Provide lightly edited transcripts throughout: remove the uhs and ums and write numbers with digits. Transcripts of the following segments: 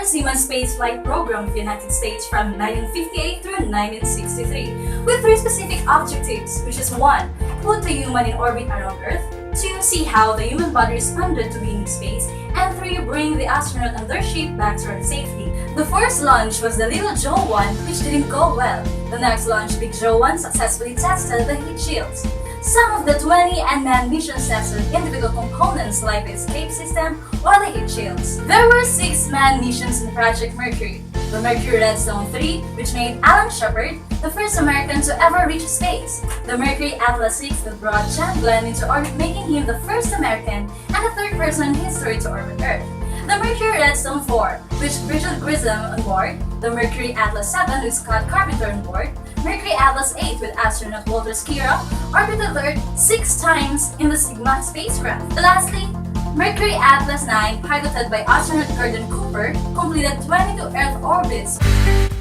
first human spaceflight program of the United States from 1958 through 1963, with three specific objectives, which is 1. Put the human in orbit around Earth, 2. See how the human body responded to being in space, and 3. Bring the astronaut and their ship back to Earth safely. The first launch was the Little Joe 1, which didn't go well. The next launch, Big Joe 1, successfully tested the heat shields. Some of the 20 unmanned missions tested individual components like the escape system or the heat shields. There were 6 manned missions in Project Mercury. The Mercury Redstone 3, which made Alan Shepard the first American to ever reach space. The Mercury Atlas 6 that brought John Glenn into orbit, making him the first American and the third person in history to orbit Earth. The Mercury Redstone 4, which Richard Grissom on board. The Mercury Atlas 7 with Scott Carpenter on board. Mercury Atlas 8 with astronaut Walter Schirra orbited Earth 6 times in the Sigma spacecraft. Lastly, Mercury Atlas 9, piloted by astronaut Gordon Cooper, completed 22 Earth orbits.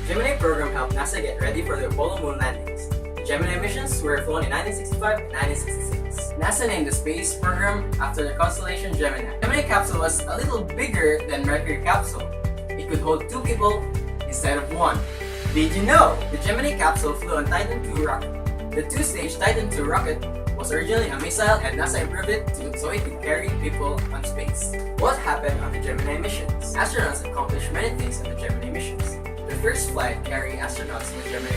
Gemini program helped NASA get ready for the Apollo moon landings. The Gemini missions were flown in 1965 and 1966. NASA named the space program after the constellation Gemini. Gemini capsule was a little bigger than Mercury capsule. It could hold 2 people instead of 1. Did you know? The Gemini capsule flew on Titan II rocket. The 2-stage Titan II rocket was originally a missile and NASA improved it so it could carry people on space. What happened on the Gemini missions? Astronauts accomplished many things on the Gemini missions. The first flight carrying astronauts was Gemini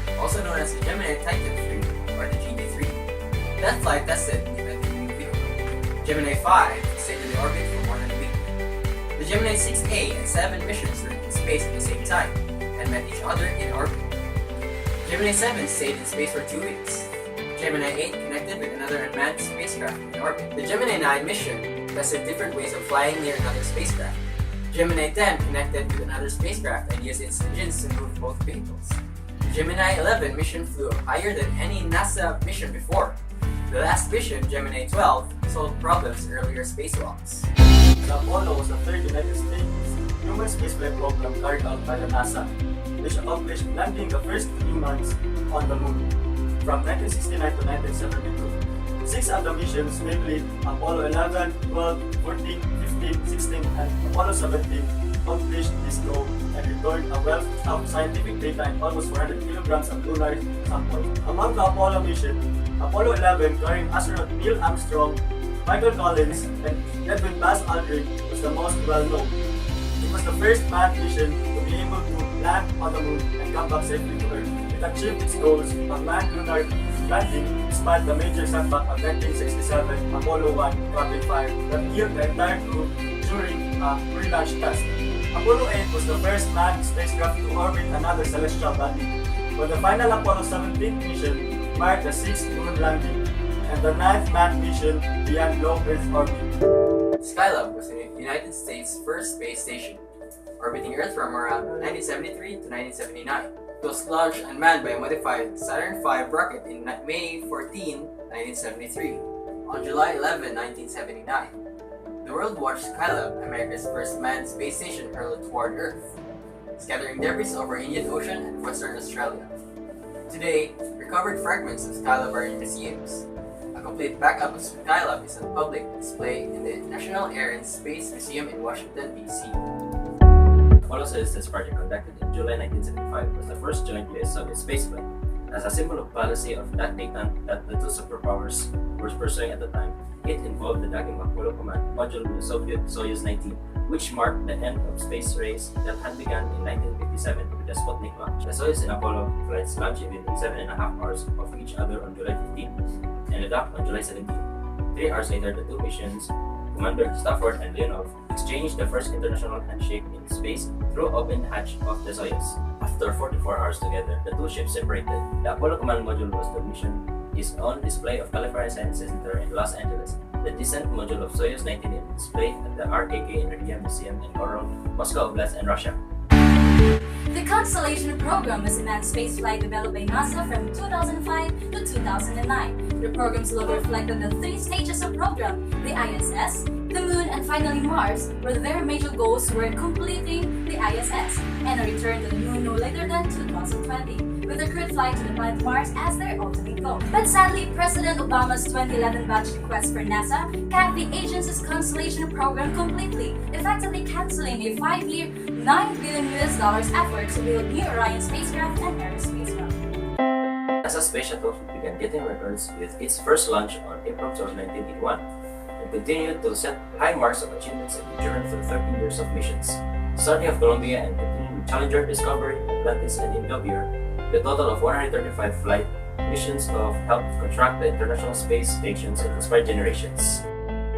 3, also known as the Gemini Titan 3 or the GD3. That flight tested with a new vehicle. Gemini 5 stayed in the orbit for more than a week. The Gemini 6A and 7 missions were in space at the same time and met each other in orbit. Gemini 7 stayed in space for 2 weeks. Gemini 8 connected with another unmanned spacecraft in orbit. The Gemini 9 mission tested different ways of flying near another spacecraft. Gemini 10 connected with another spacecraft and used its engines to move both vehicles. The Gemini 11 mission flew higher than any NASA mission before. The last mission, Gemini 12, solved problems in earlier spacewalks. The Apollo was the third United States human spaceflight program carried out by the NASA, which accomplished landing the first humans on the moon from 1969 to 1972. 6 of the missions, namely Apollo 11, 12, 14, 15, 16, and Apollo 17, accomplished this goal and returned a wealth of scientific data and almost 400 kilograms of lunar samples. Among the Apollo missions, Apollo 11, carrying astronaut Neil Armstrong, Michael Collins, and Edwin Buzz Aldrin, was the most well-known. It was the first manned mission to be able to land on the moon and come back safely to Earth. It achieved its goals of manned lunar landing despite the major setback of 1967 Apollo 1 rocket fire that killed the entire crew during a pre-launch test. Apollo 8 was the first manned spacecraft to orbit another celestial body, but the final Apollo 17 mission marked the 6th moon landing and the 9th manned mission beyond low Earth orbit. Skylab was the United States' first space station, orbiting Earth from around 1973 to 1979. It was launched and manned by a modified Saturn V rocket in May 14, 1973. On July 11, 1979, the world watched Skylab, America's first manned space station, hurl toward Earth, scattering debris over Indian Ocean and Western Australia. Today, recovered fragments of Skylab are in museums. A complete backup of Skylab is on public display in the National Air and Space Museum in Washington, D.C. Apollo Soyuz test project conducted in July 1975 was the first joint U.S.-Soviet spaceflight. As a symbol of policy of that the two superpowers were pursuing at the time, it involved the docking of Apollo Command Module with Soviet Soyuz 19, which marked the end of space race that had begun in 1957 with the Sputnik launch. The Soyuz and Apollo flights launched within 7.5 hours of each other on July 15 and docked on July 17. 3 hours later, the two missions, Commander Stafford and Leonov, exchanged the first international handshake in space through open hatch of the Soyuz. After 44 hours together, the two ships separated. The Apollo Command Module was the mission is on display of California Science Center in Los Angeles. The descent module of Soyuz 19 is displayed at the RKK Energia Museum in Oron, Moscow Oblast, and Russia. The Constellation program was a manned spaceflight developed by NASA from 2005 to 2009. The program's logo reflected the 3 stages of program: the ISS, the Moon, and finally Mars, where their major goals were completing the ISS and a return to the Moon no later than 2020. with a crewed flight to the planet Mars as their ultimate goal. But sadly, President Obama's 2011 budget request for NASA capped the agency's Constellation program completely, effectively canceling a 5-year, $9 billion effort to build new Orion spacecraft and aerospace spacecraft. NASA Space Shuttle began getting records with its first launch on April 12, 1981, and continued to set high marks of achievements and endurance through 13 years of missions. Starting of Columbia and continuing with Challenger, Discovery, Atlantis, and Endeavour, the total of 135 flight missions have helped contract the International Space Stations and inspired generations.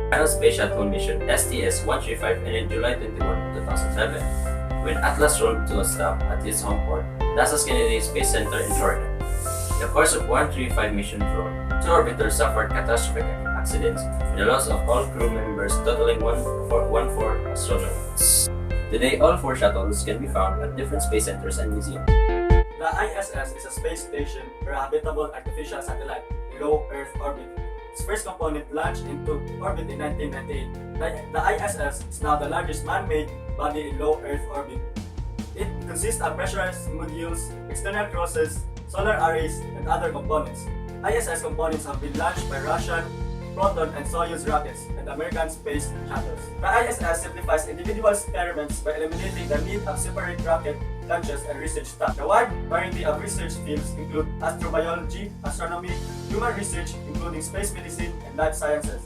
Final Space Shuttle mission STS-135 ended July 21, 2007, when Atlas rolled to a stop at its home port, NASA's Kennedy Space Center in Florida. In the course of 135 mission probe, 2 orbiters suffered catastrophic accidents with the loss of all crew members totaling 14 astronauts. Today, all 4 shuttles can be found at different space centers and museums. The ISS is a space station or a habitable artificial satellite in low Earth orbit. Its first component launched into orbit in 1998. The ISS is now the largest man-made body in low Earth orbit. It consists of pressurized modules, external crosses, solar arrays, and other components. ISS components have been launched by Russian Proton and Soyuz rockets and American space shuttles. The ISS simplifies individual experiments by eliminating the need of separate rocket launches and research staff. The wide variety of research fields include astrobiology, astronomy, human research including space medicine and life sciences,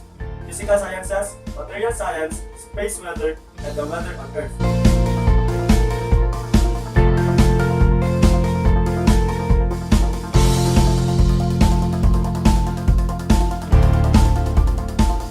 physical sciences, material science, space weather, and the weather on Earth.